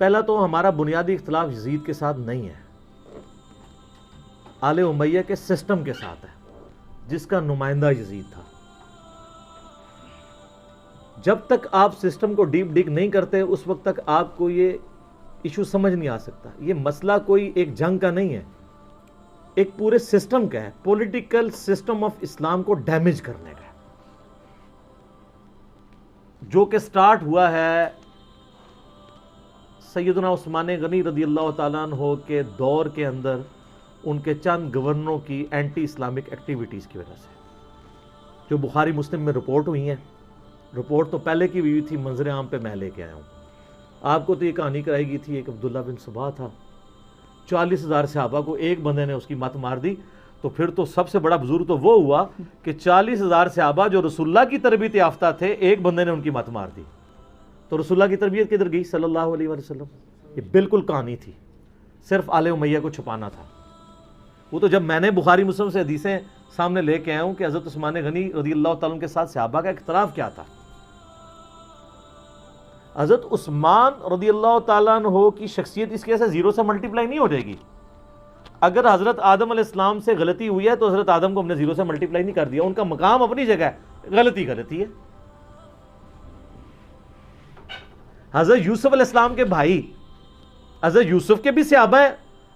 پہلا تو ہمارا بنیادی اختلاف یزید کے ساتھ نہیں ہے، آل امیہ کے سسٹم کے ساتھ ہے جس کا نمائندہ یزید تھا۔ جب تک آپ سسٹم کو ڈیپ ڈگ نہیں کرتے اس وقت تک آپ کو یہ ایشو سمجھ نہیں آ سکتا۔ یہ مسئلہ کوئی ایک جنگ کا نہیں ہے، ایک پورے سسٹم کا ہے، پولیٹیکل سسٹم آف اسلام کو ڈیمیج کرنے کا ہے، جو کہ سٹارٹ ہوا ہے سیدنا عثمان غنی رضی اللہ تعالیٰ عنہ کے دور کے اندر ان کے چند گورنروں کی اینٹی اسلامک ایکٹیویٹیز کی وجہ سے، جو بخاری مسلم میں رپورٹ ہوئی ہیں۔ رپورٹ تو پہلے کی ہوئی تھی، منظر عام پہ میں لے کے آیا ہوں۔ آپ کو تو یہ کہانی کرائی گئی تھی، ایک عبداللہ بن صبا تھا، 40,000 صحابہ کو ایک بندے نے اس کی مت مار دی، تو پھر تو سب سے بڑا بزرگ تو وہ ہوا کہ 40,000 صحابہ جو رسول اللہ کی تربیت یافتہ تھے، ایک بندے نے ان کی مت مار دی، تو رسول اللہ کی تربیت کدھر گئی صلی اللہ علیہ وسلم؟ یہ بالکل کہانی تھی، صرف آل امیہ کو چھپانا تھا۔ وہ تو جب میں نے بخاری مسلم سے حدیثیں سامنے لے کے آیا ہوں کہ حضرت عثمان غنی رضی اللہ تعالیٰ عنہ کے ساتھ صحابہ کا اختلاف کیا تھا۔ حضرت عثمان رضی اللہ تعالیٰ عنہ کی شخصیت اس کے سے زیرو سے ملٹیپلائی نہیں ہو جائے گی۔ اگر حضرت آدم علیہ السلام سے غلطی ہوئی ہے تو حضرت آدم کو ہم نے زیرو سے ملٹیپلائی نہیں کر دیا، ان کا مقام اپنی جگہ ہے، غلطی غلطی ہے۔ حضرت یوسف علیہ السلام کے بھائی حضرت یوسف کے بھی صحابہ ہیں،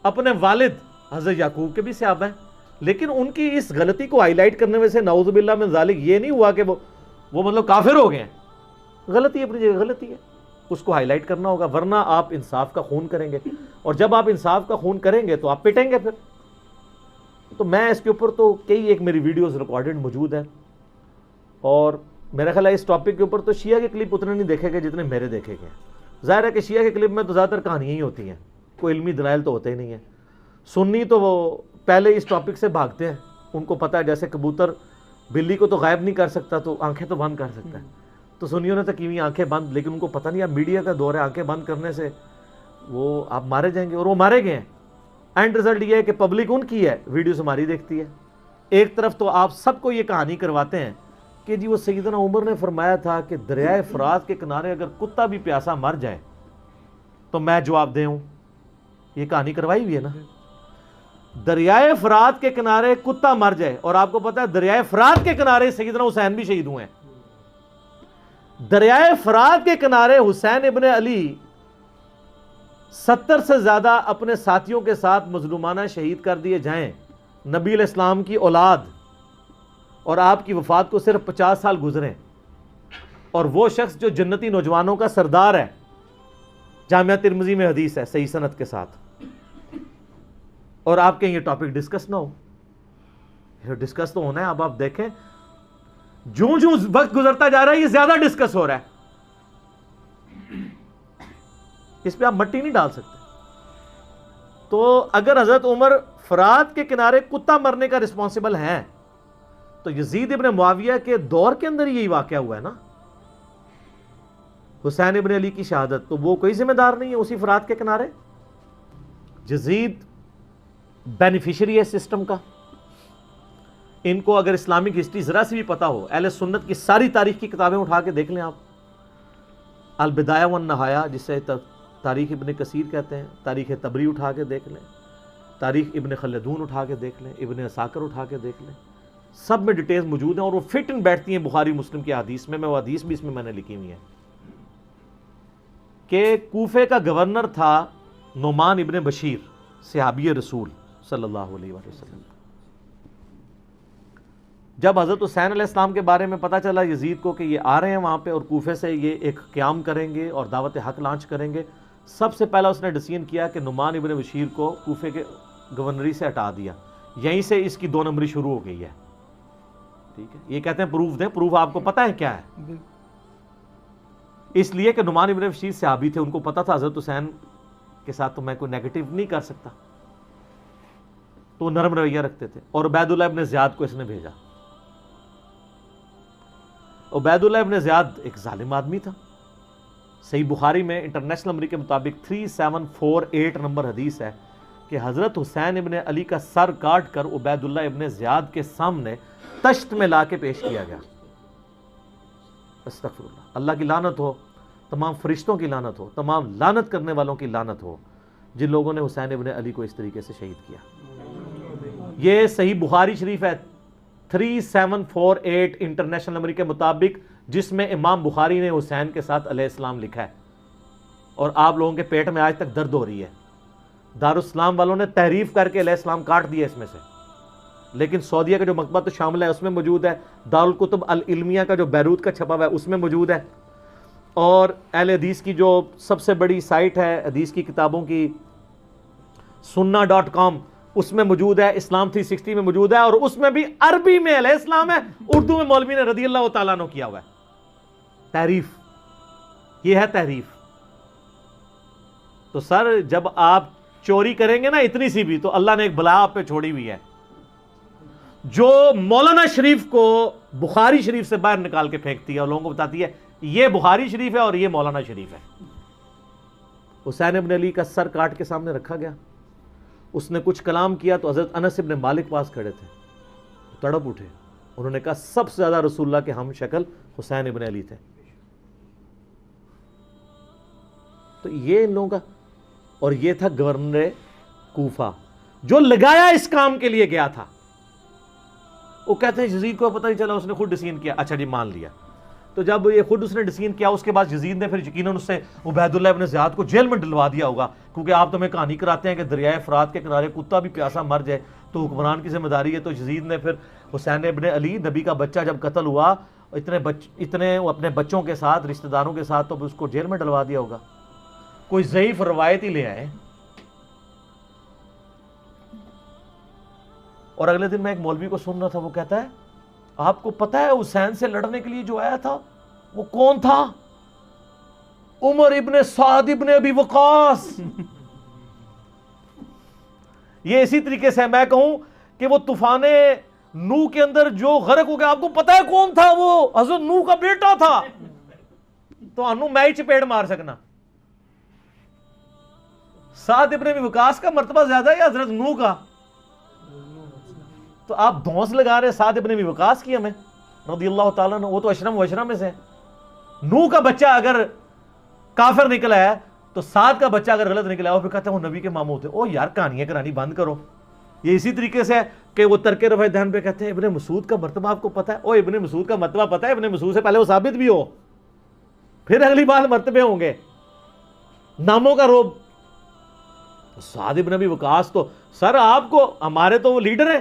اپنے والد حضرت یعقوب کے بھی صحابہ ہیں، لیکن ان کی اس غلطی کو ہائی لائٹ کرنے میں سے نعوذ باللہ من ذالک یہ نہیں ہوا کہ وہ مطلب کافر ہو گئے ہیں۔ غلطی اپنی جگہ غلطی ہے، اس کو ہائی لائٹ کرنا ہوگا، ورنہ آپ انصاف کا خون کریں گے، اور جب آپ انصاف کا خون کریں گے تو آپ پٹیں گے پھر۔ تو میں اس کے اوپر تو ایک میری ویڈیوز ریکارڈڈ موجود ہیں، اور میرا خیال ہے اس ٹاپک کے اوپر تو شیعہ کے کلپ اتنے نہیں دیکھے گئے جتنے میرے دیکھے گئے ہیں۔ ظاہر ہے کہ شیعہ کے کلپ میں تو زیادہ تر کہانیاں ہی ہوتی ہیں، کوئی علمی دلائل تو ہوتے ہی نہیں ہیں۔ سنی تو وہ پہلے اس ٹاپک سے بھاگتے ہیں، ان کو پتہ ہے جیسے کبوتر بلی کو تو غائب نہیں کر سکتا تو آنکھیں تو بند کر سکتا ہے، تو سنیوں نے تو کی ہوئی آنکھیں بند، لیکن ان کو پتہ نہیں اب میڈیا کا دور ہے، آنکھیں بند کرنے سے وہ آپ مارے جائیں گے، اور وہ مارے گئے ہیں۔ اینڈ رزلٹ یہ ہے کہ پبلک ان کی ہے، ویڈیوز ہماری دیکھتی ہے۔ ایک طرف تو آپ سب کو یہ کہانی کرواتے ہیں کہ جی وہ سیدنا عمر نے فرمایا تھا کہ دریائے فرات کے کنارے اگر کتا بھی پیاسا مر جائے تو میں جواب دے ہوں، یہ کہانی کروائی ہوئی ہے نا۔ دریائے فرات کے کنارے کتا مر جائے، اور آپ کو پتا ہے دریائے فرات کے کنارے سیدنا حسین بھی شہید ہوئے ہیں۔ دریائے فرات کے کنارے حسین ابن علی 70 سے زیادہ اپنے ساتھیوں کے ساتھ مظلومانہ شہید کر دیے جائیں، نبی علیہ السلام کی اولاد، اور آپ کی وفات کو صرف 50 سال گزریں، اور وہ شخص جو جنتی نوجوانوں کا سردار ہے، جامعہ ترمذی میں حدیث ہے صحیح سند کے ساتھ، اور آپ کہیں یہ ٹاپک ڈسکس نہ ہو؟ یہ ڈسکس تو ہونا ہے۔ اب آپ دیکھیں جوں جوں وقت گزرتا جا رہا ہے یہ زیادہ ڈسکس ہو رہا ہے، اس پہ آپ مٹی نہیں ڈال سکتے۔ تو اگر حضرت عمر فرات کے کنارے کتا مرنے کا رسپانسبل ہیں تو یزید ابن معاویہ کے دور کے اندر یہی واقعہ ہوا ہے نا، حسین ابن علی کی شہادت، تو وہ کوئی ذمہ دار نہیں ہے اسی فرات کے کنارے؟ یزید بینیفیشری ہے سسٹم کا۔ ان کو اگر اسلامک ہسٹری ذرا سی بھی پتا ہو، اہل سنت کی ساری تاریخ کی کتابیں اٹھا کے دیکھ لیں آپ، البدایہ والنہایہ جسے تاریخ ابن کثیر کہتے ہیں، تاریخ طبری اٹھا کے دیکھ لیں، تاریخ ابن خلدون اٹھا کے دیکھ لیں، ابن عساکر اٹھا کے دیکھ لیں، سب میں ڈیٹیلز موجود ہیں، اور وہ فٹ ان بیٹھتی ہیں بخاری مسلم کی حدیث میں۔ وہ حدیث بھی اس میں نے لکھی ہوئی ہے کہ کوفے کا گورنر تھا نعمان ابن بشیر، صحابی رسول صلی اللہ علیہ وسلم۔ جب حضرت حسین علیہ السلام کے بارے میں پتہ چلا یزید کو کہ یہ آ رہے ہیں وہاں پہ اور کوفے سے یہ ایک قیام کریں گے اور دعوت حق لانچ کریں گے، سب سے پہلا اس نے ڈیسیژن کیا کہ نعمان ابن بشیر کو کوفے کے گورنری سے ہٹا دیا، یہیں سے اس کی 2 نمبری شروع ہو گئی ہے۔ ٹھیک ہے، یہ کہتے ہیں پروف دیں، پروف آپ کو پتہ ہے کیا ہے؟ اس لیے کہ نعمان ابن بشیر صحابی تھے، ان کو پتہ تھا حضرت حسین کے ساتھ تو میں کوئی نیگیٹو نہیں کر سکتا، تو نرم رویہ رکھتے تھے۔ اور عبید اللہ ابن زیاد کو اس نے بھیجا۔ عبید اللہ ابن زیاد ایک ظالم آدمی تھا، صحیح بخاری میں انٹرنیشنل نمبر کے مطابق 3748 نمبر حدیث ہے کہ حضرت حسین ابن علی کا سر کاٹ کر عبید اللہ ابن زیاد کے سامنے تشت میں لا کے پیش کیا گیا۔ استغفر اللہ، اللہ کی لعنت ہو تمام فرشتوں کی لعنت ہو، تمام لعنت کرنے والوں کی لعنت ہو جن لوگوں نے حسین ابن علی کو اس طریقے سے شہید کیا۔ یہ صحیح بخاری شریف ہے 3748 انٹرنیشنل نمبر کے مطابق، جس میں امام بخاری نے حسین کے ساتھ علیہ السلام لکھا ہے، اور آپ لوگوں کے پیٹ میں آج تک درد ہو رہی ہے۔ دارالاسلام والوں نے تحریف کر کے علیہ السلام کاٹ دیا اس میں سے، لیکن سعودیہ کا جو مکتبۃ الشاملہ ہے اس میں موجود ہے، دارالکتب العلمیہ کا جو بیروت کا چھپا ہوا ہے اس میں موجود ہے، اور اہل حدیث کی جو سب سے بڑی سائٹ ہے حدیث کی کتابوں کی sunna.com اس میں موجود ہے، اسلام 360 میں موجود ہے، اور اس میں بھی عربی میں علیہ السلام ہے، اردو میں مولوی نے رضی اللہ تعالیٰ عنہ کیا ہوا ہے۔ تحریف، یہ ہے تحریف۔ تو سر جب آپ چوری کریں گے نا اتنی سی بھی، تو اللہ نے ایک بلا آپ پہ چھوڑی ہوئی ہے، جو مولانا شریف کو بخاری شریف سے باہر نکال کے پھینکتی ہے اور لوگوں کو بتاتی ہے یہ بخاری شریف ہے اور یہ مولانا شریف ہے۔ حسین ابن علی کا سر کاٹ کے سامنے رکھا گیا، اس نے کچھ کلام کیا تو حضرت انس ابن مالک پاس کھڑے تھے، تڑپ اٹھے، انہوں نے کہا سب سے زیادہ رسول اللہ کے ہم شکل حسین ابن علی تھے۔ تو یہ ان لوگوں کا، اور یہ تھا گورنر کوفہ جو لگایا اس کام کے لیے گیا تھا۔ وہ کہتے ہیں یزید کو پتہ نہیں چلا، اس نے خود ڈسین کیا۔ اچھا جی مان لیا، تو جب یہ خود اس نے ڈسین کیا اس کے بعد یزید نے پھر یقیناً اس سے عبید اللہ ابن زیاد کو جیل میں ڈلوا دیا ہوگا، کیونکہ آپ تو ہمیں کہانی کراتے ہیں کہ دریائے فرات کے کنارے کتا بھی پیاسا مر جائے تو حکمران کی ذمہ داری ہے۔ تو یزید نے پھر حسین ابن علی نبی کا بچہ جب قتل ہوا اتنے اپنے بچوں کے ساتھ رشتہ داروں کے ساتھ، تو اس کو جیل میں ڈلوا دیا ہوگا۔ کوئی ضعیف روایت ہی لے آئے۔ اور اگلے دن میں ایک مولوی کو سن رہا تھا، وہ کہتا ہے آپ کو پتہ ہے حسین سے لڑنے کے لیے جو آیا تھا وہ کون تھا؟ عمر ابن سعد ابن ابی وقاص۔ یہ اسی طریقے سے میں کہوں کہ وہ طوفان نوح کے اندر جو غرق ہو گیا، آپ کو پتہ ہے کون تھا؟ وہ حضرت نوح کا بیٹا تھا۔ تو انو میں ہی چپیڑ مار سکنا۔ سعد ابن ابی وقاص کا مرتبہ زیادہ ہے یا حضرت نوح کا؟ تو آپ دھونس لگا رہے سعد ابن ابی وقاص کی ہمیں رضی اللہ تعالیٰ عنہ، وہ تو اشرم و اشرم میں سے۔ نوح کا بچہ اگر کافر نکلا ہے تو سعد کا بچہ اگر غلط نکلا ہے وہ پھر کہتے ہیں وہ نبی کے ماموں تھے۔ او یار کہانیاں کرانی بند کرو۔ یہ اسی طریقے سے ہے کہ وہ ترک رفع دہن پہ کہتے ہیں ابن مسعود کا مرتبہ آپ کو پتہ ہے؟ او ابن مسعود کا مرتبہ پتہ ہے؟ ابن مسعود سے پہلے وہ ثابت بھی ہو، پھر اگلی بات مرتبے ہوں گے۔ ناموں کا روب۔ سعد ابن ابی وقاص تو سر آپ کو، ہمارے تو وہ لیڈر ہیں،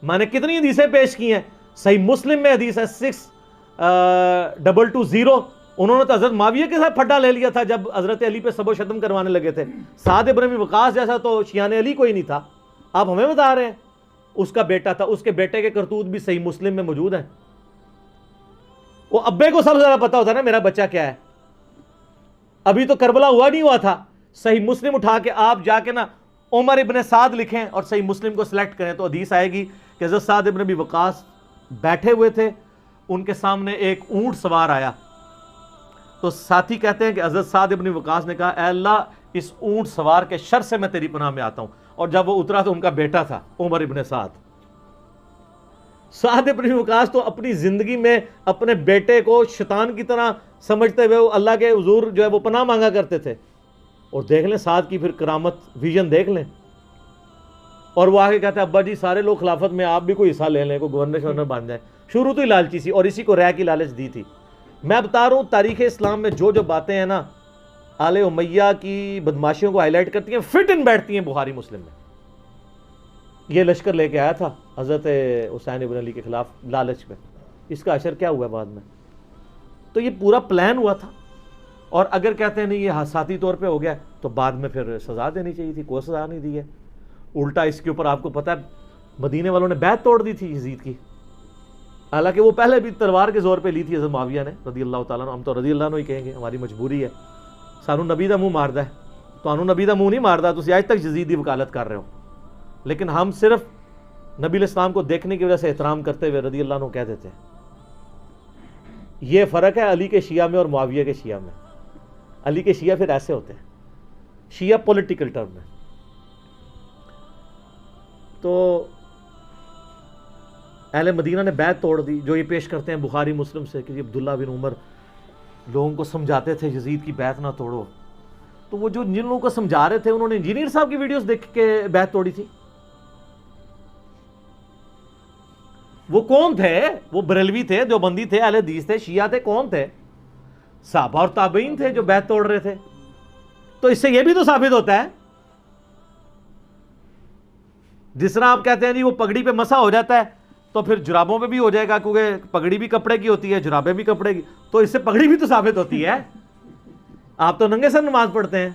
میں نے کتنی حدیثیں پیش کی ہیں، صحیح مسلم میں حدیث ہے 6220، انہوں نے تو حضرت معاویہ کے ساتھ پھڈا لے لیا تھا جب حضرت علی پہ سب و شتم کروانے لگے تھے۔ سعد ابن ابی وقاص جیسا تو شیعان علی کوئی نہیں تھا، آپ ہمیں بتا رہے ہیں اس کا بیٹا تھا۔ اس کے بیٹے کے کرتوت بھی صحیح مسلم میں موجود ہیں۔ وہ ابے کو سب سے زیادہ پتا ہوتا ہے نا میرا بچہ کیا ہے۔ ابھی تو کربلا ہوا نہیں ہوا تھا، صحیح مسلم اٹھا کے آپ جا کے نا عمر ابن سعد لکھیں اور صحیح مسلم کو سلیکٹ کریں تو حدیث آئے گی کہ حضرت سعد ابن ابی وقاص بیٹھے ہوئے تھے، ان کے سامنے ایک اونٹ سوار آیا، تو ساتھی کہتے ہیں کہ حضرت سعد ابن وقاص نے کہا اے اللہ اس اونٹ سوار کے شر سے میں تیری پناہ میں آتا ہوں، اور جب وہ اترا تو ان کا بیٹا تھا عمر ابن سعد۔ سعد ابن وقاص تو اپنی زندگی میں اپنے بیٹے کو شیطان کی طرح سمجھتے ہوئے وہ اللہ کے حضور جو ہے وہ پناہ مانگا کرتے تھے۔ اور دیکھ لیں سعد کی پھر کرامت ویژن دیکھ لیں، اور وہ آگے کہتے ہیں ابا جی سارے لوگ خلافت میں، آپ بھی کوئی حصہ لے لیں، کوئی گورنر شورنر بن جائے۔ شروع تو ہی لالچی سی، اور اسی کو رہ کی لالچ دی تھی۔ میں بتا رہا ہوں تاریخ اسلام میں جو جو باتیں ہیں نا آل امیہ کی بدماشیوں کو ہائی لائٹ کرتی ہیں، فٹ ان بیٹھتی ہیں بخاری مسلم میں۔ یہ لشکر لے کے آیا تھا حضرت حسین ابن علی کے خلاف لالچ میں، اس کا اثر کیا ہوا بعد میں؟ تو یہ پورا پلان ہوا تھا، اور اگر کہتے ہیں نہیں یہ حادثاتی طور پہ ہو گیا تو بعد میں پھر سزا دینی چاہیے تھی، کوئی سزا نہیں دی ہے۔ الٹا اس کے اوپر آپ کو پتہ ہے مدینے والوں نے بیعت توڑ دی تھی یزید کی، حالانکہ وہ پہلے بھی تلوار کے زور پہ لی تھی حضرت معاویہ نے رضی اللہ تعالیٰ عنہ۔ ہم تو رضی اللہ عنہ ہی کہیں گے، ہماری مجبوری ہے، سانو نبی دا منہ ماردا ہے، تو انو نبی دا منہ نہیں ماردا، تو آج تک یزید دی وکالت کر رہے ہو، لیکن ہم صرف نبی علیہ السلام کو دیکھنے کی وجہ سے احترام کرتے ہوئے رضی اللہ عنہ کہہ دیتے ہیں۔ یہ فرق ہے علی کے شیعہ میں اور معاویہ کے شیعہ میں۔ علی کے شیعہ پھر ایسے ہوتے ہیں، شیعہ پولیٹیکل ٹرم میں۔ تو اہل مدینہ نے بیعت توڑ دی، جو یہ پیش کرتے ہیں بخاری مسلم سے کہ عبداللہ بن عمر لوگوں کو سمجھاتے تھے یزید کی بیعت نہ توڑو. تو وہ جو جن لوگوں کو سمجھا رہے تھے انہوں نے انجینئر صاحب کی ویڈیوز دیکھ کے بیعت توڑی تھی. وہ کون تھے؟ وہ بریلوی تھے, دیوبندی تھے, اہل حدیث تھے, شیعہ تھے, کون تھے؟ صحابہ اور تابعین تھے جو بیعت توڑ رہے تھے. تو اس سے یہ بھی تو ثابت ہوتا ہے, جس طرح آپ کہتے ہیں جی وہ پگڑی پہ مسا ہو جاتا ہے تو پھر جرابوں پہ بھی ہو جائے گا, کیونکہ پگڑی بھی کپڑے کی ہوتی ہے, جرابیں بھی کپڑے کی, تو اس سے پگڑی بھی تو ثابت ہوتی ہے. آپ تو ننگے سر نماز پڑھتے ہیں,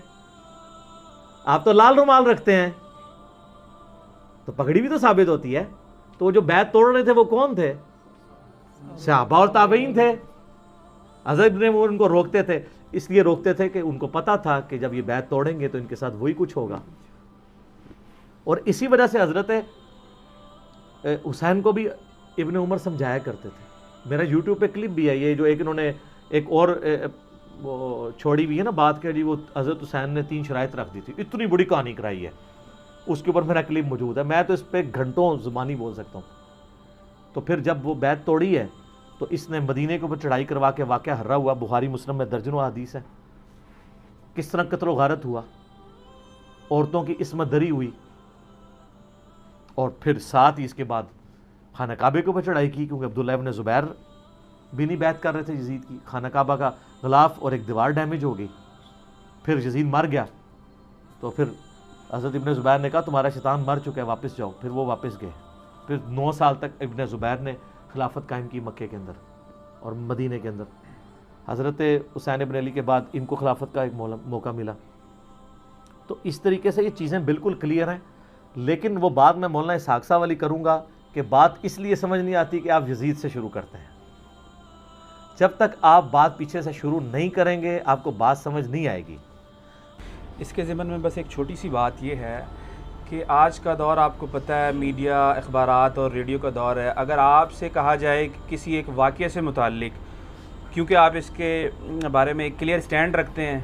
آپ تو لال رومال رکھتے ہیں, تو پگڑی بھی تو ثابت ہوتی ہے. تو جو بیعت توڑ رہے تھے وہ کون تھے؟ صحابہ اور تابعین تھے. حضرت ابن عمر ان کو روکتے تھے, اس لیے روکتے تھے کہ ان کو پتا تھا کہ جب یہ بیعت توڑیں گے تو ان کے ساتھ وہی کچھ ہوگا. اور اسی وجہ سے حضرت حسین کو بھی ابن عمر سمجھایا کرتے تھے. میرا یوٹیوب پہ کلپ بھی ہے یہ, جو ایک انہوں نے ایک اور وہ چھوڑی ہوئی ہے نا بات کہ جی وہ حضرت حسین نے 3 شرائط رکھ دی تھی, اتنی بڑی کہانی کرائی ہے, اس کے اوپر میرا کلپ موجود ہے. میں تو اس پہ گھنٹوں زبانی بول سکتا ہوں. تو پھر جب وہ بیعت توڑی ہے تو اس نے مدینے کے اوپر چڑھائی کروا کے واقعہ ہررا ہوا, بخاری مسلم میں درجنوں حدیث ہے, کس طرح قتل و غارت ہوا, عورتوں کی عصمت دری ہوئی, اور پھر ساتھ ہی اس کے بعد خانہ کعبے کے اوپر چڑھائی کی, کیونکہ عبداللہ ابن زبیر بھی نہیں بیعت کر رہے تھے یزید کی. خانہ کعبہ کا غلاف اور ایک دیوار ڈیمیج ہو گئی, پھر یزید مر گیا, تو پھر حضرت ابن زبیر نے کہا تمہارا شیطان مر چکا ہے, واپس جاؤ. پھر وہ واپس گئے. پھر 9 سال تک ابن زبیر نے خلافت قائم کی مکے کے اندر اور مدینے کے اندر. حضرت حسین ابن علی کے بعد ان کو خلافت کا ایک موقع ملا. تو اس طریقے سے یہ چیزیں بالکل کلیئر ہیں. لیکن وہ بات میں مولانا اسحاق صاحب والی کروں گا کہ بات اس لیے سمجھ نہیں آتی کہ آپ یزید سے شروع کرتے ہیں. جب تک آپ بات پیچھے سے شروع نہیں کریں گے آپ کو بات سمجھ نہیں آئے گی. اس کے ضمن میں بس ایک چھوٹی سی بات یہ ہے کہ آج کا دور آپ کو پتہ ہے میڈیا, اخبارات اور ریڈیو کا دور ہے. اگر آپ سے کہا جائے کہ کسی ایک واقعے سے متعلق, کیونکہ آپ اس کے بارے میں ایک کلیئر سٹینڈ رکھتے ہیں,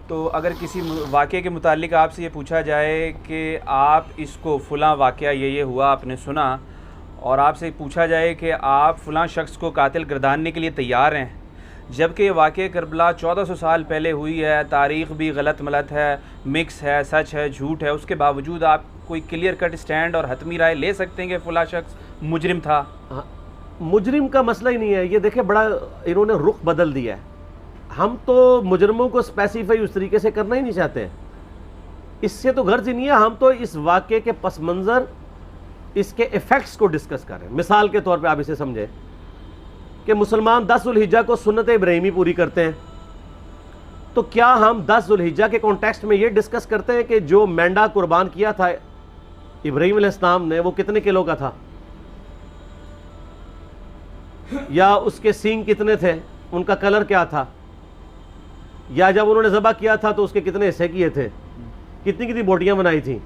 تو اگر کسی واقعے کے متعلق آپ سے یہ پوچھا جائے کہ آپ اس کو فلاں واقعہ یہ ہوا آپ نے سنا, اور آپ سے پوچھا جائے کہ آپ فلاں شخص کو قاتل گرداننے کے لیے تیار ہیں, جبکہ یہ واقعہ کربلا 1400 سال پہلے ہوئی ہے, تاریخ بھی غلط ملت ہے, مکس ہے, سچ ہے, جھوٹ ہے, اس کے باوجود آپ کوئی کلیئر کٹ سٹینڈ اور حتمی رائے لے سکتے ہیں کہ فلاں شخص مجرم تھا؟ مجرم کا مسئلہ ہی نہیں ہے. یہ دیکھیں بڑا انہوں نے رخ بدل دیا ہے. ہم تو مجرموں کو اسپیسیفائی اس طریقے سے کرنا ہی نہیں چاہتے, اس سے تو غرض ہی نہیں ہے. ہم تو اس واقعے کے پس منظر, اس کے ایفیکٹس کو ڈسکس کر رہے ہیں. مثال کے طور پہ آپ اسے سمجھیں کہ مسلمان 10 ذوالحجہ کو سنت ابراہیمی پوری کرتے ہیں, تو کیا ہم 10 ذوالحجہ کے کانٹیکسٹ میں یہ ڈسکس کرتے ہیں کہ جو مینڈا قربان کیا تھا ابراہیم علیہ السلام نے وہ کتنے کلو کا تھا, یا اس کے سینگ کتنے تھے, ان کا کلر کیا تھا, یا جب انہوں نے ذبح کیا تھا تو اس کے کتنے حصے کیے تھے, کتنی بوٹیاں بنائی تھیں,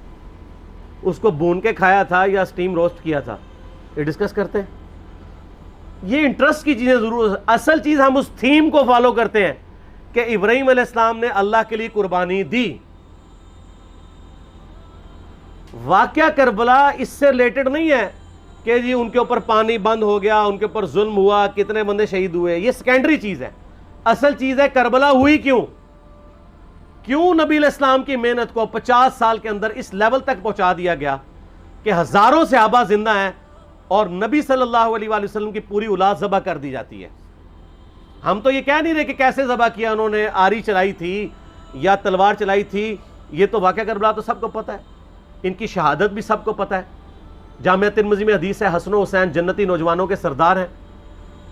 اس کو بھون کے کھایا تھا یا سٹیم روسٹ کیا تھا, یہ ڈسکس کرتے ہیں. یہ انٹرسٹ کی چیزیں ضرور, اصل چیز ہم اس تھیم کو فالو کرتے ہیں کہ ابراہیم علیہ السلام نے اللہ کے لیے قربانی دی. واقعہ کربلا اس سے ریلیٹڈ نہیں ہے کہ جی ان کے اوپر پانی بند ہو گیا, ان کے اوپر ظلم ہوا, کتنے بندے شہید ہوئے, یہ سیکنڈری چیز ہے. اصل چیز ہے کربلا ہوئی کیوں نبی علیہ السلام کی محنت کو 50 سال کے اندر اس لیول تک پہنچا دیا گیا کہ ہزاروں صحابہ زندہ ہیں اور نبی صلی اللہ علیہ وآلہ وسلم کی پوری اولاد ذبح کر دی جاتی ہے. ہم تو یہ کہہ نہیں رہے کہ کیسے ذبح کیا انہوں نے, آری چلائی تھی یا تلوار چلائی تھی, یہ تو واقعہ کربلا تو سب کو پتہ ہے, ان کی شہادت بھی سب کو پتہ ہے. جامعہ ترمذی میں حدیث ہے حسن و حسین جنتی نوجوانوں کے سردار ہیں,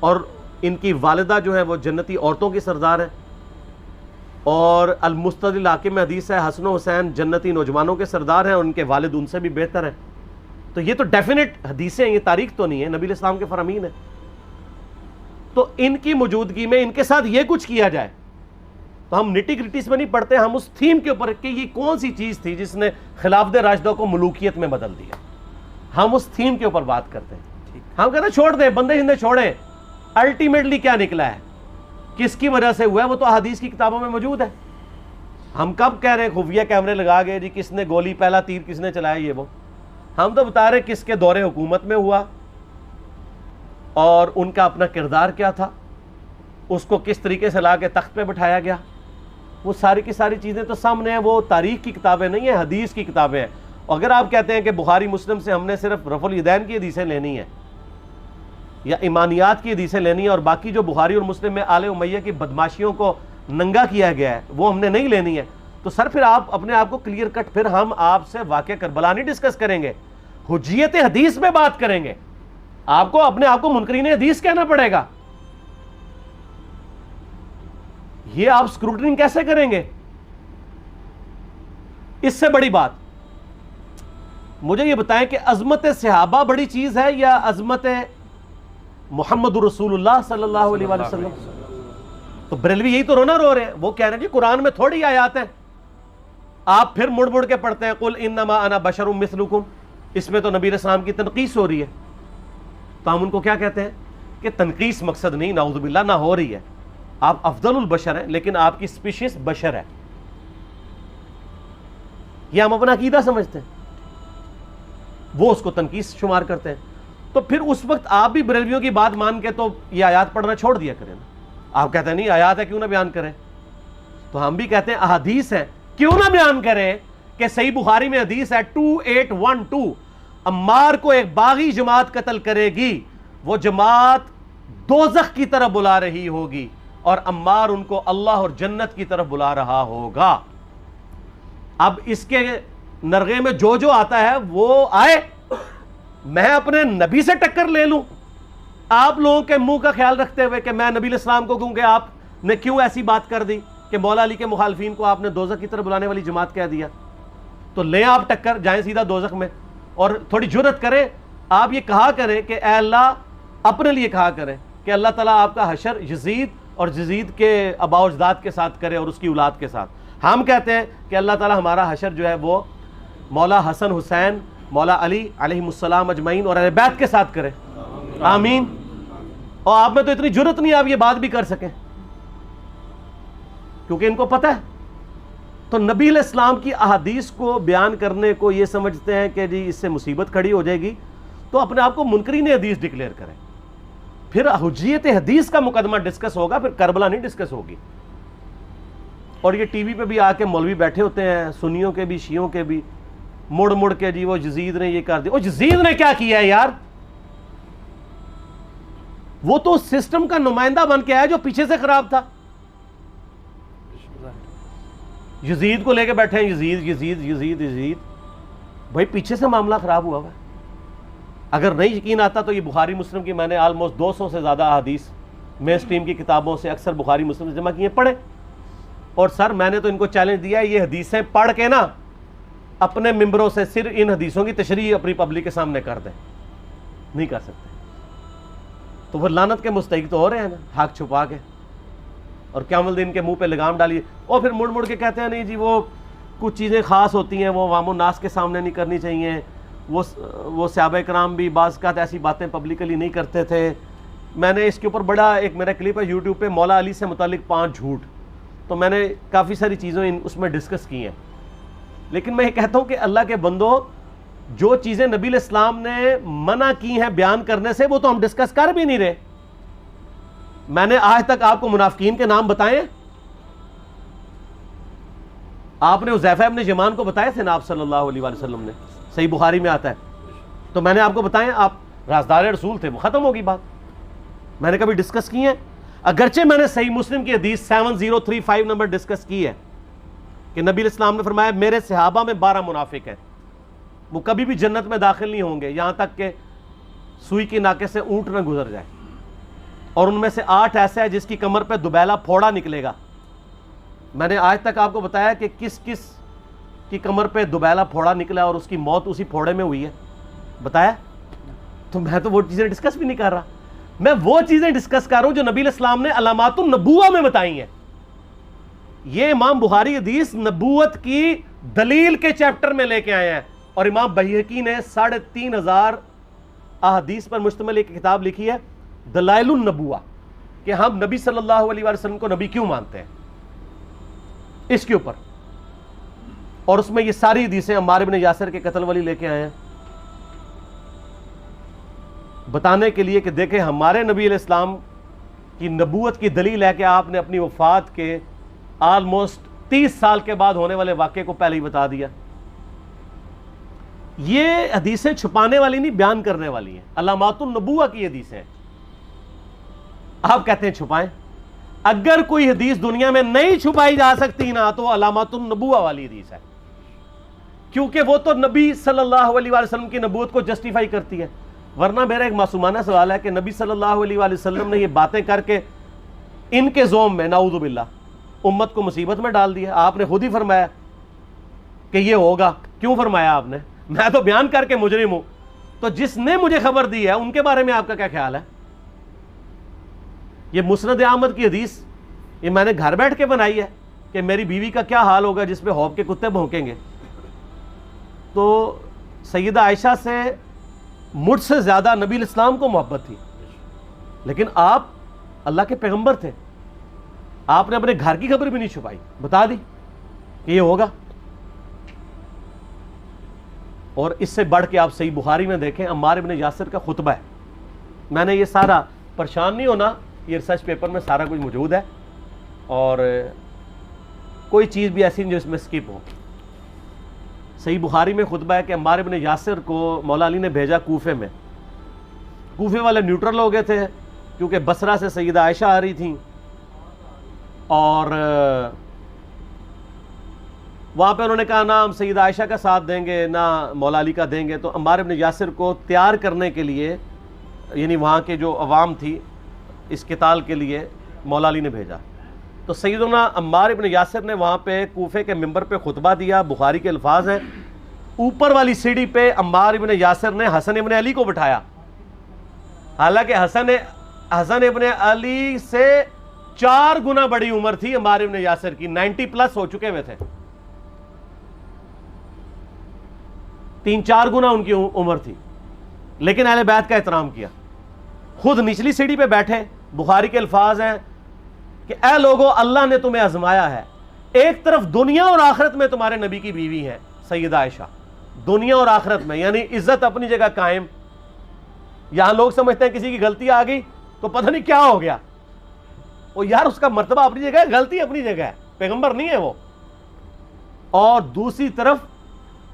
اور ان کی والدہ جو ہے وہ جنتی عورتوں کی سردار ہیں. اور المستدرک الحاکم میں حدیث ہے حسن و حسین جنتی نوجوانوں کے سردار ہیں اور ان کے والد ان سے بھی بہتر ہیں. تو یہ تو ڈیفینٹ حدیثیں ہیں, یہ تاریخ تو نہیں ہے, نبی علیہ السلام کے فرامین ہیں. تو ان کی موجودگی میں ان کے ساتھ یہ کچھ کیا جائے تو ہم نٹی گریٹیز میں نہیں پڑھتے, ہم اس تھیم کے اوپر کہ یہ کون سی چیز تھی جس نے خلافت راشدہ کو ملوکیت میں بدل دیا, ہم اس تھیم کے اوپر بات کرتے ہیں. ہم کہتے ہیں چھوڑ دیں, بندے ہندے چھوڑیں, الٹیمیٹلی کیا نکلا ہے, کس کی وجہ سے ہوا ہے, وہ تو احادیث کی کتابوں میں موجود ہے. ہم کب کہہ رہے ہیں خفیہ کیمرے لگا گئے جی کس نے گولی, پہلا تیر کس نے چلایا, یہ وہ. ہم تو بتا رہے کس کے دور حکومت میں ہوا اور ان کا اپنا کردار کیا تھا, اس کو کس طریقے سے لا کے تخت پہ بٹھایا گیا، وہ ساری کی ساری چیزیں تو سامنے ہیں. وہ تاریخ کی کتابیں نہیں ہیں، حدیث کی کتابیں ہیں. اگر آپ کہتے ہیں کہ بخاری مسلم سے ہم نے صرف رفع الیدین کی حدیثیں لینی ہیں یا ایمانیات کی حدیثیں لینی ہیں اور باقی جو بخاری اور مسلم میں آل امیہ کی بدماشیوں کو ننگا کیا گیا ہے وہ ہم نے نہیں لینی ہے، تو سر پھر آپ اپنے آپ کو کلیئر کٹ، پھر ہم آپ سے واقعہ کربلا نہیں ڈسکس کریں گے، حجیت حدیث میں بات کریں گے. آپ کو اپنے آپ کو منکرین حدیث کہنا پڑے گا. یہ آپ اسکروٹنگ کیسے کریں گے؟ اس سے بڑی بات مجھے یہ بتائیں کہ عظمت صحابہ بڑی چیز ہے یا عظمت محمد رسول اللہ صلی اللہ علیہ وآلہ وسلم؟ تو بریلوی یہی تو رونا رو رہے ہیں. وہ کہہ رہے ہیں جی قرآن میں تھوڑی آیات ہیں. آپ پھر مڑ مڑ کے پڑھتے ہیں قل انما انا بشر مثلکم، اس میں تو نبی علیہ السلام کی تنقیص ہو رہی ہے. تو ہم ان کو کیا کہتے ہیں کہ تنقیص مقصد نہیں، نعوذ باللہ، نہ ہو رہی ہے. آپ افضل البشر ہیں لیکن آپ کی سپیشیز بشر ہے. یہ ہم اپنا عقیدہ سمجھتے ہیں، وہ اس کو تنقیص شمار کرتے ہیں. تو پھر اس وقت آپ بھی بریلویوں کی بات مان کے تو یہ آیات پڑھنا چھوڑ دیا کریں نا. آپ کہتے ہیں نہیں آیات ہے کیوں نہ بیان کریں، تو ہم بھی کہتے ہیں احادیث ہے کیوں نہ بیان کریں. کہ صحیح بخاری میں حدیث ہے 2812 عمار کو ایک باغی جماعت قتل کرے گی، وہ جماعت دوزخ کی طرف بلا رہی ہوگی اور عمار ان کو اللہ اور جنت کی طرف بلا رہا ہوگا. اب اس کے نرغے میں جو آتا ہے وہ آئے، میں اپنے نبی سے ٹکر لے لوں آپ لوگوں کے منہ کا خیال رکھتے ہوئے کہ میں نبی علیہ السلام کو کہوں کہ آپ نے کیوں ایسی بات کر دی کہ مولا علی کے مخالفین کو آپ نے دوزخ کی طرف بلانے والی جماعت کہہ دیا. تو لیں آپ ٹکر، جائیں سیدھا دوزخ میں. اور تھوڑی جرت کریں، آپ یہ کہا کریں کہ اے اللہ، اپنے لیے کہا کریں کہ اللہ تعالیٰ آپ کا حشر یزید اور یزید کے آباء و اجداد کے ساتھ کرے اور اس کی اولاد کے ساتھ. ہم کہتے ہیں کہ اللہ تعالیٰ ہمارا حشر جو ہے وہ مولا حسن حسین، مولا علی علیہم السلام اجمعین اور اہل بیت کے ساتھ کرے. آمین. اور آپ میں تو اتنی جرت نہیں آپ یہ بات بھی کر سکیں، کیونکہ ان کو پتہ ہے. تو نبی علیہ السلام کی احادیث کو بیان کرنے کو یہ سمجھتے ہیں کہ جی اس سے مصیبت کھڑی ہو جائے گی، تو اپنے آپ کو منکرین حدیث ڈکلیئر کریں. پھر حجیت حدیث کا مقدمہ ڈسکس ہوگا، پھر کربلا نہیں ڈسکس ہوگی. اور یہ ٹی وی پہ بھی آ کے مولوی بیٹھے ہوتے ہیں، سنیوں کے بھی شیعوں کے بھی، مڑ مڑ کے جی وہ یزید نے یہ کر دیا. وہ یزید نے کیا کیا ہے یار؟ وہ تو سسٹم کا نمائندہ بن کے آیا جو پیچھے سے خراب تھا. یزید کو لے کے بیٹھے ہیں، یزید یزید یزید یزید. بھائی پیچھے سے معاملہ خراب ہوا ہے. اگر نہیں یقین آتا تو یہ بخاری مسلم کی میں نے آلموسٹ 200 سے زیادہ احادیث مین اسٹریم کی کتابوں سے اکثر بخاری مسلم سے جمع کیے، پڑھے. اور سر میں نے تو ان کو چیلنج دیا ہے، یہ حدیثیں پڑھ کے نا اپنے ممبروں سے صرف ان حدیثوں کی تشریح اپنی پبلک کے سامنے کر دیں. نہیں کر سکتے تو وہ لعنت کے مستحق تو ہو رہے ہیں نا، حق چھپا کے. اور قیامت دن کے منہ پہ لگام ڈالیے اور پھر مڑ مڑ کے کہتے ہیں نہیں جی وہ کچھ چیزیں خاص ہوتی ہیں وہ عوام الناس کے سامنے نہیں کرنی چاہیے. وہ صحابہ کرام بھی بعض اوقات ایسی باتیں پبلکلی نہیں کرتے تھے. میں نے اس کے اوپر بڑا ایک میرا کلپ ہے یوٹیوب پہ، مولا علی سے متعلق 5 جھوٹ، تو میں نے کافی ساری چیزیں اس میں ڈسکس کی ہیں. لیکن میں یہ کہتا ہوں کہ اللہ کے بندو، جو چیزیں نبی علیہ السلام نے منع کی ہیں بیان کرنے سے وہ تو ہم ڈسکس کر بھی نہیں رہے. میں نے آج تک آپ کو منافقین کے نام بتائے؟ آپ نے حذیفہ ابن یمان کو بتائے تھے نا آپ صلی اللہ علیہ وآلہ وسلم نے، صحیح بخاری میں آتا ہے. تو میں نے آپ کو بتائے، آپ رازدار رسول تھے، وہ ختم ہوگی بات. میں نے کبھی ڈسکس کی ہے؟ اگرچہ میں نے صحیح مسلم کی حدیث 7035 نمبر ڈسکس کی ہے کہ نبی علیہ السلام نے فرمایا میرے صحابہ میں 12 منافق ہیں، وہ کبھی بھی جنت میں داخل نہیں ہوں گے یہاں تک کہ سوئی کی ناکے سے اونٹ نہ گزر جائے. اور ان میں سے 8 ایسا ہے جس کی کمر پہ دوبیلا پھوڑا نکلے گا. میں نے آج تک آپ کو بتایا کہ کس کس کی کمر پہ دوبیلا پھوڑا نکلا اور اس کی موت اسی پھوڑے میں ہوئی ہے؟ بتایا؟ تو میں تو وہ چیزیں ڈسکس بھی نہیں کر رہا، میں وہ چیزیں ڈسکس کر رہا ہوں جو نبی علیہ السلام نے علامات النبوہ میں بتائی ہیں. یہ امام بخاری حدیث نبوت کی دلیل کے چیپٹر میں لے کے آئے ہیں. اور امام بہقی نے 3500 احادیث پر مشتمل ایک کتاب لکھی ہے دلائل النبوہ، کہ ہم نبی صلی اللہ علیہ وسلم کو نبی کیوں مانتے ہیں، اس کے اوپر. اور اس میں یہ ساری حدیثیں عمار بن یاسر کے قتل والی لے کے آئے ہیں بتانے کے لیے کہ دیکھیں ہمارے نبی علیہ السلام کی نبوت کی دلیل ہے کہ آپ نے اپنی وفات کے آلموسٹ 30 سال کے بعد ہونے والے واقعے کو پہلے ہی بتا دیا. یہ حدیثیں چھپانے والی نہیں، بیان کرنے والی ہیں. علامات النبوہ کی حدیثیں ہیں. آپ کہتے ہیں چھپائیں. اگر کوئی حدیث دنیا میں نہیں چھپائی جا سکتی نا تو علامات النبوہ والی حدیث ہے، کیونکہ وہ تو نبی صلی اللہ علیہ وآلہ وسلم کی نبوت کو جسٹیفائی کرتی ہے. ورنہ میرا ایک معصومانہ سوال ہے کہ نبی صلی اللہ علیہ وآلہ وسلم نے یہ باتیں کر کے ان کے زوم میں نعوذ باللہ امت کو مصیبت میں ڈال دیا. آپ نے خود ہی فرمایا کہ یہ ہوگا. کیوں فرمایا آپ نے؟ میں تو بیان کر کے مجرم ہوں. تو جس نے مجھے خبر دی ہے ان کے بارے میں آپ کا کیا خیال ہے؟ یہ مسند احمد کی حدیث یہ میں نے گھر بیٹھ کے بنائی ہے کہ میری بیوی کا کیا حال ہوگا جس پہ خوف کے کتے بھونکیں گے. تو سیدہ عائشہ سے مجھ سے زیادہ نبی الاسلام کو محبت تھی، لیکن آپ اللہ کے پیغمبر تھے. آپ نے اپنے گھر کی خبر بھی نہیں چھپائی، بتا دی کہ یہ ہوگا. اور اس سے بڑھ کے آپ صحیح بخاری میں دیکھیں، عمار ابن یاسر کا خطبہ ہے. میں نے یہ سارا، پریشان نہیں ہونا، یہ ریسرچ پیپر میں سارا کچھ موجود ہے اور کوئی چیز بھی ایسی نہیں جو اس میں سکپ ہو. صحیح بخاری میں خطبہ ہے کہ عمار ابن یاسر کو مولا علی نے بھیجا کوفے میں. کوفے والے نیوٹرل ہو گئے تھے کیونکہ بصرہ سے سیدہ عائشہ آ رہی تھیں اور وہاں پہ انہوں نے کہا نہ ہم سیدہ عائشہ کا ساتھ دیں گے نہ مولا علی کا دیں گے. تو عمار ابن یاسر کو تیار کرنے کے لیے، یعنی وہاں کے جو عوام تھی اس قتال کے لیے، مولا علی نے بھیجا. تو سیدنا عمار ابن یاسر نے وہاں پہ کوفے کے منبر پہ خطبہ دیا. بخاری کے الفاظ ہیں، اوپر والی سیڑھی پہ عمار ابن یاسر نے حسن ابن علی کو بٹھایا، حالانکہ حسن ابن علی سے 4 گنا بڑی عمر تھی عمار ابن یاسر کی، 90 پلس ہو چکے ہوئے تھے، 3-4 گنا ان کی عمر تھی. لیکن اہل بیت کا احترام کیا. خود نچلی سیڑھی پہ بیٹھے. بخاری کے الفاظ ہیں کہ اے لوگو، اللہ نے تمہیں آزمایا ہے. ایک طرف دنیا اور آخرت میں تمہارے نبی کی بیوی ہے سیدہ عائشہ، دنیا اور آخرت میں، یعنی عزت اپنی جگہ قائم. یہاں لوگ سمجھتے ہیں کسی کی غلطی آ گئی تو پتہ نہیں کیا ہو گیا. وہ یار اس کا مرتبہ اپنی جگہ ہے، غلطی اپنی جگہ ہے، پیغمبر نہیں ہے وہ. اور دوسری طرف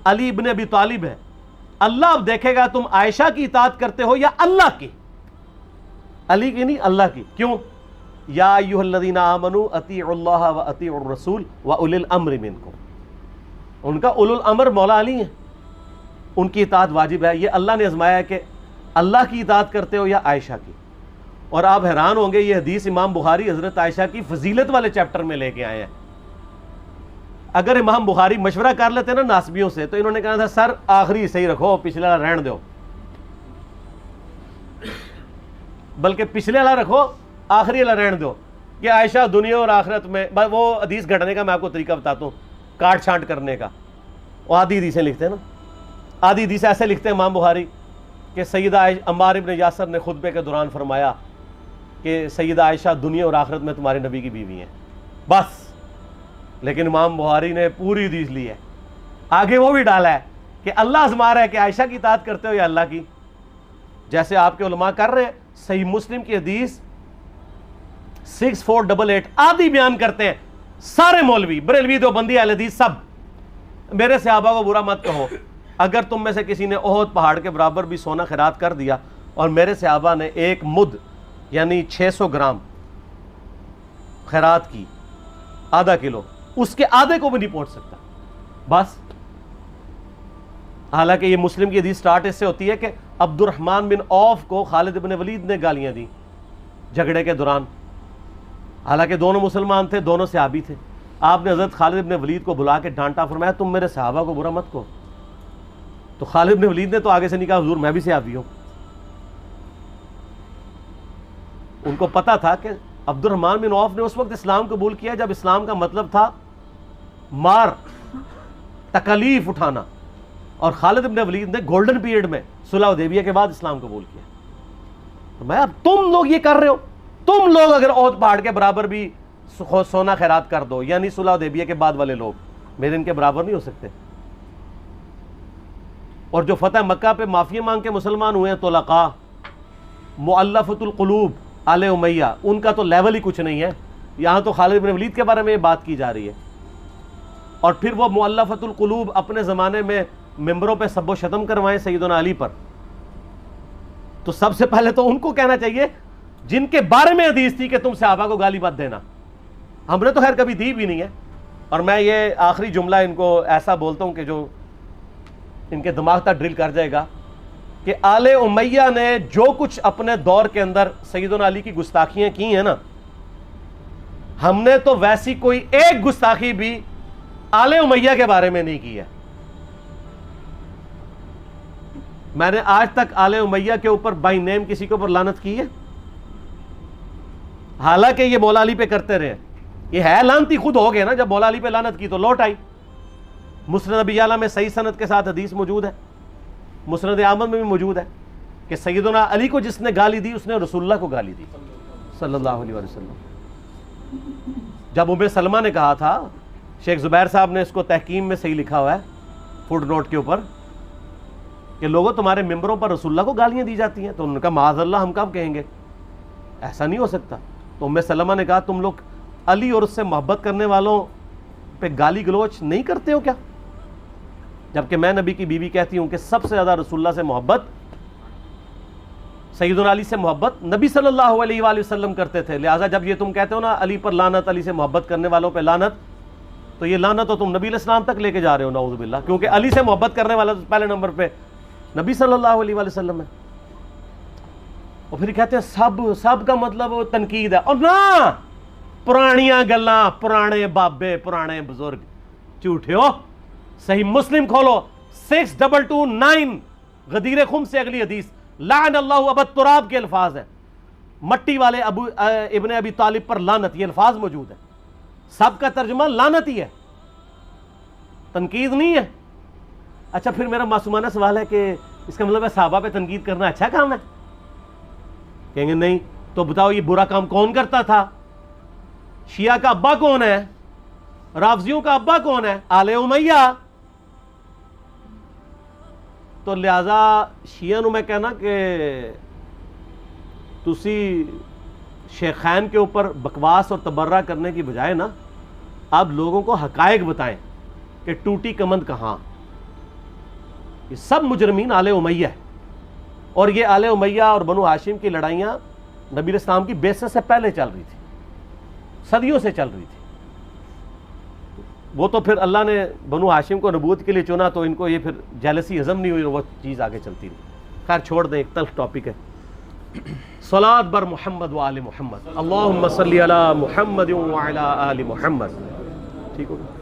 علی ابن ابی طالب ہے. اللہ اب دیکھے گا تم عائشہ کی اطاعت کرتے ہو یا اللہ کی. علی کی نہیں، اللہ کی. کیوں؟ یا ایھا الذین آمنوا اطیعوا اللہ و اطیعوا الرسول و اولی الامر منکم. ان کا اولو الامر مولا علی ہیں، ان کی اطاعت واجب ہے. یہ اللہ نے آزمایا ہے کہ اللہ کی اطاعت کرتے ہو یا عائشہ کی. اور آپ حیران ہوں گے، یہ حدیث امام بخاری حضرت عائشہ کی فضیلت والے چیپٹر میں لے کے آئے ہیں. اگر امام بخاری مشورہ کر لیتے نا ناسبیوں سے تو انہوں نے کہا تھا سر آخری صحیح رکھو، پچھلے والا رہن دو، بلکہ پچھلے والا رکھو آخری والا رہن دو. کہ عائشہ دنیا اور آخرت میں، وہ حدیث گھٹنے کا میں آپ کو طریقہ بتاتا ہوں، کاٹ چھانٹ کرنے کا. وہ آدھی حدیثیں لکھتے ہیں نا، آدھی حدیث ایسے لکھتے ہیں امام بخاری کہ سیدہ عمار ابن یاسر نے خطبے کے دوران فرمایا کہ سیدہ عائشہ دنیا اور آخرت میں تمہارے نبی کی بیوی ہیں، بس. لیکن امام بخاری نے پوری حدیث لی ہے، آگے وہ بھی ڈالا ہے کہ اللہ آزما رہا ہے کہ عائشہ کی اطاعت کرتے ہو یا اللہ کی، جیسے آپ کے علماء کر رہے ہیں. صحیح مسلم کی حدیث 6488 آدھی بیان کرتے ہیں سارے مولوی، بریلوی، دیوبندی، اہل حدیث سب. میرے صحابہ کو برا مت کہو، اگر تم میں سے کسی نے احد پہاڑ کے برابر بھی سونا خیرات کر دیا اور میرے صحابہ نے 1 مد یعنی 600 گرام خیرات کی، آدھا کلو، اس کے آدھے کو بھی نہیں پہنچ سکتا بس. حالانکہ یہ مسلم کی حدیث سٹارٹ اس سے ہوتی ہے کہ عبد الرحمن بن عوف کو خالد بن ولید نے گالیاں دی جھگڑے کے دوران. حالانکہ دونوں مسلمان تھے، دونوں صحابی تھے. آپ نے حضرت خالد بن ولید کو بلا کے ڈانٹا، فرمایا تم میرے صحابہ کو برا مت کہو. تو خالد بن ولید نے تو آگے سے نہیں کہا حضور میں بھی صحابی ہوں. ان کو پتا تھا کہ عبد الرحمن بن عوف نے اس وقت اسلام قبول کیا جب اسلام کا مطلب تھا مار، تکالیف اٹھانا، اور خالد بن ولید نے گولڈن پیریڈ میں صلح حدیبیہ کے بعد اسلام قبول کیا. تو میں اب تم لوگ یہ کر رہے ہو، تم لوگ اگر احد پہاڑ کے برابر بھی سونا خیرات کر دو، یعنی صلح حدیبیہ کے بعد والے لوگ میرے ان کے برابر نہیں ہو سکتے. اور جو فتح مکہ پہ معافی مانگ کے مسلمان ہوئے ہیں، طلقاء، مؤلفۃ القلوب، آل امیہ ان کا تو لیول ہی کچھ نہیں ہے. یہاں تو خالد بن ولید کے بارے میں یہ بات کی جا رہی ہے. اور پھر وہ مؤلفۃ القلوب اپنے زمانے میں ممبروں پہ سب و شتم کروائیں سیدنا علی پر. تو سب سے پہلے تو ان کو کہنا چاہیے جن کے بارے میں حدیث تھی کہ تم صحابہ کو گالی مت دینا. ہم نے تو خیر کبھی دی بھی نہیں ہے. اور میں یہ آخری جملہ ان کو ایسا بولتا ہوں کہ جو ان کے دماغ تک ڈرل کر جائے گا کہ آل امیہ نے جو کچھ اپنے دور کے اندر سیدنا علی کی گستاخیاں کی ہیں نا, ہم نے تو ویسی کوئی ایک گستاخی بھی آل امیہ کے بارے میں نہیں کی ہے. میں نے آج تک آل امیہ کے اوپر بائی نیم کسی کے اوپر لعنت کی ہے؟ حالانکہ یہ مولا علی پہ کرتے رہے. یہ ہے لعنتی خود ہو گئے نا, جب مولا علی پہ لعنت کی تو لوٹ آئی. مسند ابی اعلیٰ میں صحیح سند کے ساتھ حدیث موجود ہے, مسند احمد میں بھی موجود ہے کہ سیدنا علی کو جس نے گالی دی اس نے رسول اللہ کو گالی دی صلی اللہ علیہ وسلم. جب ام سلمہ نے کہا تھا, شیخ زبیر صاحب نے اس کو تحکیم میں صحیح لکھا ہوا ہے فوٹ نوٹ کے اوپر, کہ لوگوں تمہارے ممبروں پر رسول اللہ کو گالیاں دی جاتی ہیں, تو انہوں نے کہا معاذ اللہ ہم کب کہیں گے, ایسا نہیں ہو سکتا. تو ام سلمہ نے کہا تم لوگ علی اور اس سے محبت کرنے والوں پہ گالی گلوچ نہیں کرتے ہو کیا؟ جبکہ میں نبی کی بیوی کہتی ہوں کہ سب سے زیادہ رسول اللہ سے محبت, سیدنا علی سے محبت نبی صلی اللہ علیہ وآلہ وسلم کرتے تھے. لہٰذا جب یہ تم کہتے ہو نا علی پر لعنت, علی سے محبت کرنے والوں پہ لعنت, تو یہ لعنت تو تم نبی علیہ السلام تک لے کے جا رہے ہو نعوذ باللہ, کیونکہ علی سے محبت کرنے والا پہلے نمبر پہ نبی صلی اللہ علیہ وآلہ وسلم ہے. اور پھر کہتے ہیں سب کا مطلب تنقید ہے. اور نہ, پرانیاں گلاں, پرانے بابے, پرانے بزرگ, جھوٹے ہو. صحیح مسلم کھولو 6229 غدیر خم سے اگلی حدیث, لعن اللہ ابا التراب کے الفاظ ہیں, مٹی والے ابن ابی طالب پر لعنت, یہ الفاظ موجود ہے. سب کا ترجمہ لعنت ہی ہے, تنقید نہیں ہے. اچھا پھر میرا معصومانہ سوال ہے کہ اس کا مطلب ہے صحابہ پہ تنقید کرنا اچھا کام ہے؟ کہیں گے نہیں. تو بتاؤ یہ برا کام کون کرتا تھا؟ شیعہ کا ابا کون ہے؟ رافضیوں کا ابا کون ہے؟ آل امیہ. تو لہذا شیعہ نو میں کہنا کہ تسی شیخین کے اوپر بکواس اور تبرہ کرنے کی بجائے نا آپ لوگوں کو حقائق بتائیں کہ ٹوٹی کمند کہاں. یہ سب مجرمین آل امیہ ہے, اور یہ آل امیہ اور بنو ہاشم کی لڑائیاں نبی علیہ السلام کی بعثت سے پہلے چل رہی تھی, صدیوں سے چل رہی تھی. وہ تو پھر اللہ نے بنو ہاشم کو نبوت کے لیے چنا تو ان کو یہ پھر جیلسی ہضم نہیں ہوئی, وہ چیز آگے چلتی رہی. خیر چھوڑ دیں, ایک تلخ ٹاپک ہے. صلاۃ بر محمد و آل محمد, اللہم صلی علی محمد و علی آل محمد. ٹھیک ہوگا.